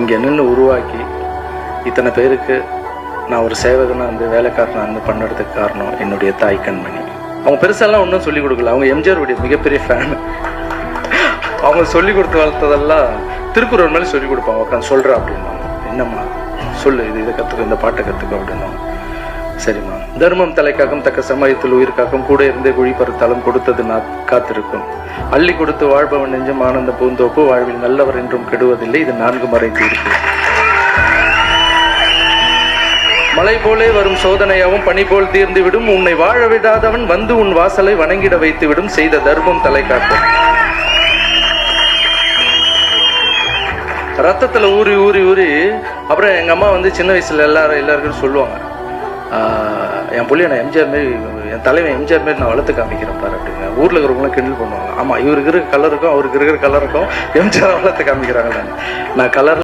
இங்கே நின்று உருவாக்கி இத்தனை பேருக்கு நான் ஒரு சேவகனாக வந்து வேலைக்காரனாக வந்து பண்ணுறதுக்கு காரணம் என்னுடைய தாய் கண்மணி. அவங்க பெருசாலாம் ஒன்றும் சொல்லிக் கொடுக்கல. அவங்க எம்ஜிஆருடைய மிகப்பெரிய ஃபேன். அவங்க சொல்லிக் கொடுத்து வளர்த்ததெல்லாம் திருக்குறள் மேலே சொல்லிக் கொடுப்பாங்க. உட்காந்து சொல்கிறா அப்படின்னாங்க. என்னம்மா சொல்லு, இதை கற்றுக்க, இந்த பாட்டை கற்றுக்க அப்படின்னாங்க. சரிம்மா. தர்மம் தலை காக்கும், தக்க சமயத்தில் உயிர் காக்கும், கூட இருந்தே குழி பறுத்தாலும் கொடுத்தது நான் காத்திருக்கும், அள்ளி கொடுத்து வாழ்பவன் நெஞ்சம் ஆனந்த பூந்தோப்பு, வாழ்வில் நல்லவர் என்றும் கெடுவதில்லை, இது 4 மறை தீர்ப்பு. மலை போலே வரும் சோதனையாவும் பனி போல் தீர்ந்து விடும், உன்னை வாழ விடாதவன் வந்து உன் வாசலை வணங்கிட வைத்து விடும், செய்த தர்மம் தலை காக்கும். ரத்தத்துல ஊறி ஊறி ஊறி அப்புறம் எங்க அம்மா வந்து சின்ன வயசுல எல்லாருக்கும் சொல்லுவாங்க, என் புள்ளிய நான் எம்ஜிஆர் மாரி, என் தலைவன் எம்ஜிஆர் மாரி நான் வளர்த்து காமிக்கிறேன் பாரு அப்படிங்க. ஊர்ல இருக்கிறவங்களாம் கிண்டல் பண்ணுவாங்க. ஆமா, இவருக்கு இருக்கிற கலருக்கும் அவருக்கு இருக்கிற கலருக்கும் எம்ஜிஆர் வளர்த்து காமிக்கிறாங்க. நான் கலர்